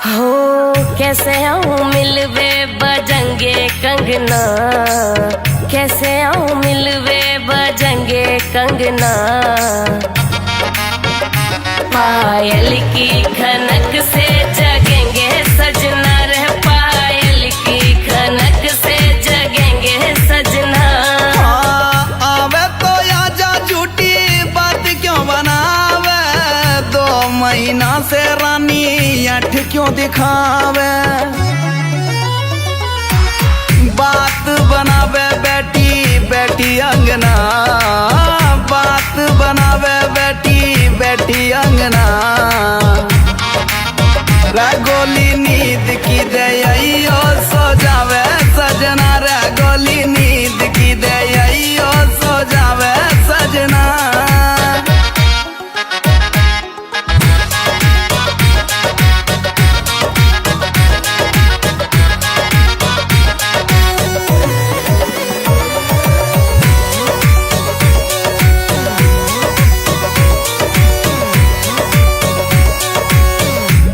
हो कैसे आऊं मिलवे बजंगे कंगना, कैसे आऊं मिलवे बजंगे कंगना। पायल की खनक से जगेंगे सजना रे, पायल की खनक से जगेंगे सजना। आवे तो आजा झूठी बात क्यों बनावे, 2 महीना से रानी अठ क्यों दिखावे। बात बनावे बैठी बैठी अंगना, बात बनावे बैठी बैठी अंगना। गोली नींद की दे सो जावे सजना रे, गोली नींद की दे सो जावे सजना।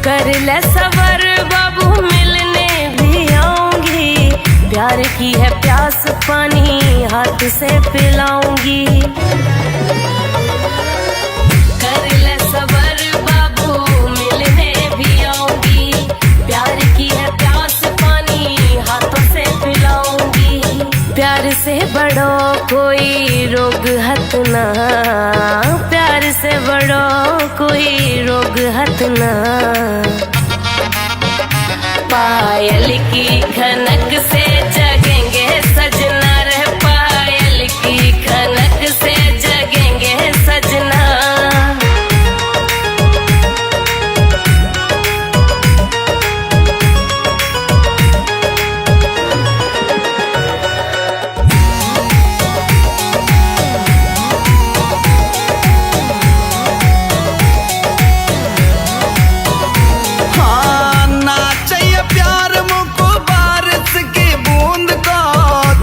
कर ले सबर बाबू मिलने भी आऊंगी, प्यार की है प्यास पानी हाथ से पिलाऊंगी। कर ले सबर बाबू मिलने भी आऊंगी, प्यार की है प्यास पानी हाथों से पिलाऊंगी। प्यार से बड़ो कोई रोग हत ना, प्यार से बड़ो कोई रोग हत ना। पायल की खनक से जगेंगे सजना रे, पायल की खनक से जगेंगे सजना।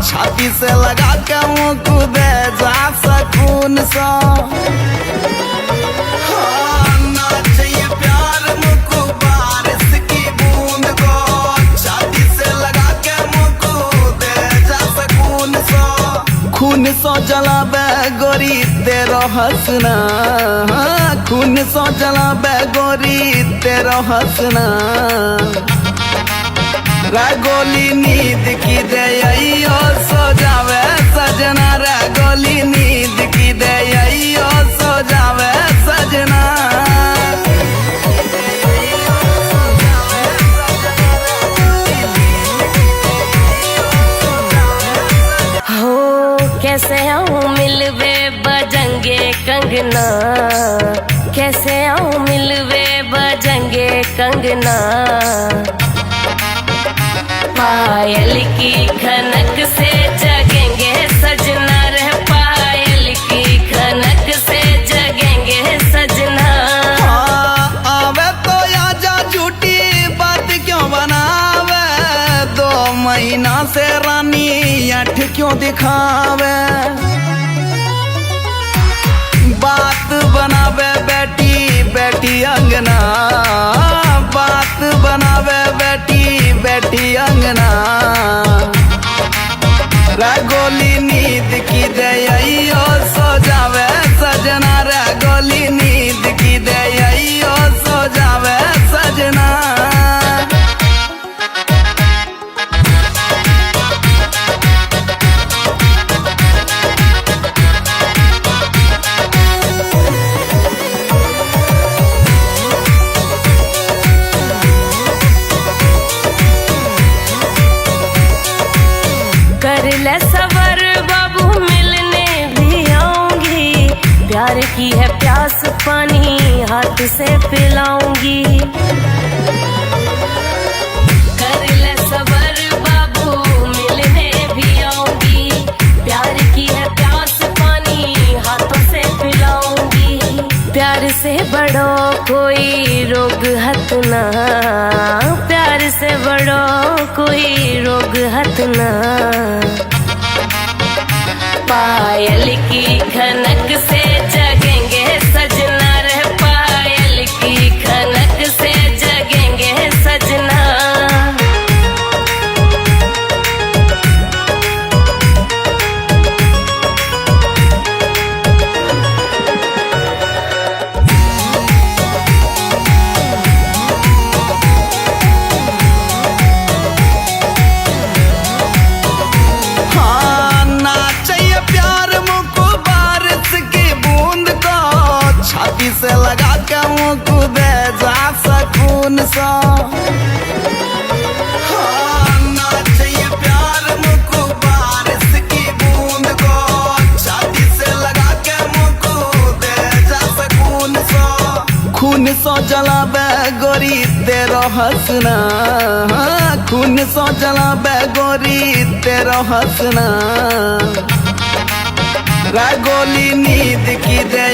छाती से लगा के मुँह दे जा सकून सा। ना चाहिए प्यार मुझको बारिश की बूंद को, छाती से लगा के मुँह दे जा सकून सा। खून सो जलावे गोरी तेरो हंसना, खून सो जलावे गोरी तेरो हंसना। गोली नींद की दे सो जावे सजना रे, गोली नींद की दे सो जावे सजना। हो कैसे आऊं मिलवे बजंगे कंगना, कैसे आऊं मिलवे बजंगे कंगना। पायल की खनक से जगेंगे सजना रे, पायल की खनक से जगेंगे सजना। आवे तो आजा झूठी बात क्यों बनावे, 2 महीना से रानी अठ क्यों दिखावे। बात बनावे बैठी बैठी अंगना, बात बनावे बैठी बैठी अंगना। गोली नींद की दे सो जावे सजना रे, गोली नींद की दे सो जावे सजना। कर ले सबर बाबू मिलने भी आऊंगी, प्यार की है प्यास पानी हाथ से पिलाऊंगी। कर ले सबर बाबू मिलने भी आऊंगी, प्यार की है प्यास पानी हाथों से पिलाऊंगी। प्यार से बड़ो कोई रोग हत ना, प्यार से बड़ो कोई रोग हत ना। पायल की खनक से जगेंगे सजना रे, पायल की खनक से जगेंगे सजना। सा नाच ये प्यार मुझको बारिश की बूंद को छाती से लगा के मुझको दे जा सकून सा खून सो जलावे गोरी तेरो हंसना खून सो जलावे गोरी तेरो हंसना रगोली नींद की दे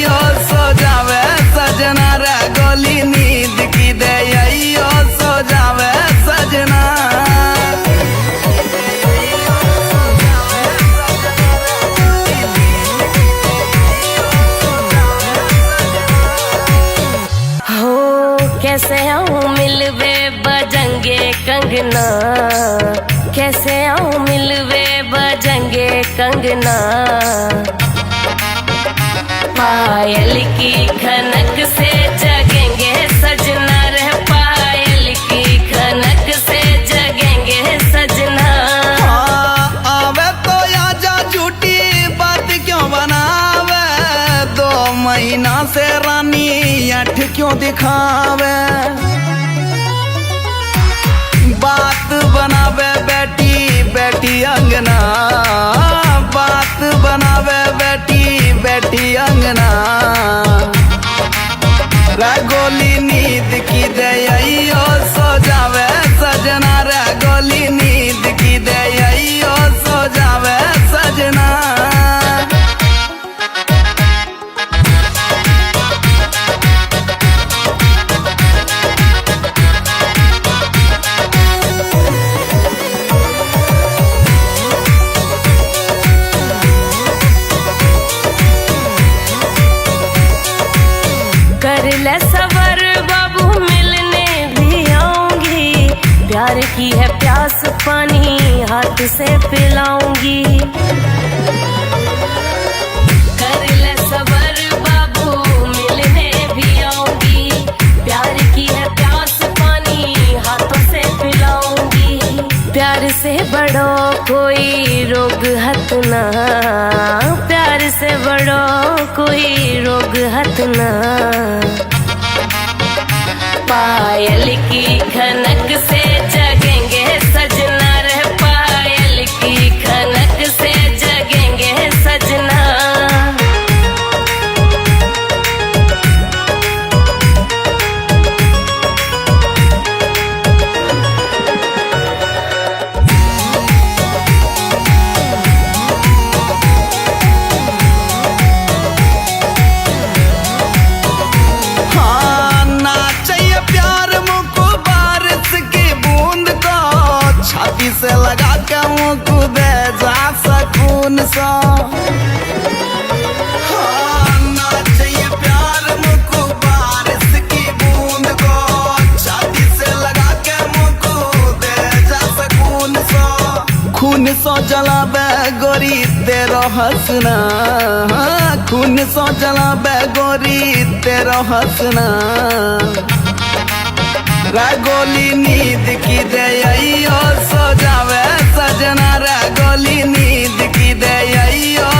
यो सो जावे सजना रगोली नींद की दे यो सो जावे सजना हो कैसे आऊं मिलवे बजंगे कंगना कैसे आऊं मिलवे बजंगे कंगना पायल की खनक से जगेंगे सजना रे पायल की खनक से जगेंगे सजना आवे तो आजा झूठी बात क्यों बनावे 2 महीना से रानी अठ क्यों दिखावे बात बनावे बैठी बैठी अंगना बात बनावे बैठी बैठी अंगना रगोली नींद की दे यो सो जावे सजना रगोली नींद की दे यो सो जावे सजना कर ले सबर बाबू मिलने भी आऊंगी प्यार की है प्यास पानी हाथ से पिलाऊंगी कर ले सबर बाबू मिलने भी आऊंगी प्यार की है प्यास पानी हाथों से पिलाऊंगी प्यार से बड़ो कोई रोग हत ना प्यार से बड़ो कोई रोग हत ना पायल की खनक से जगेंगे सजना रे पायल की खनक से जगेंगे सजना छाती से लगा के मुझको दे जा सकून सा नाच ये प्यार मुझको बारिश की बूंद को छाती से लगा के मुझको दे जा सकून सा खून सो जलावे गोरी तेरो हंसना खून सो जलावे गोरी तेरो हंसना रगोली नींद की दे यो सो जावे सजना रगोली नींद की दे यो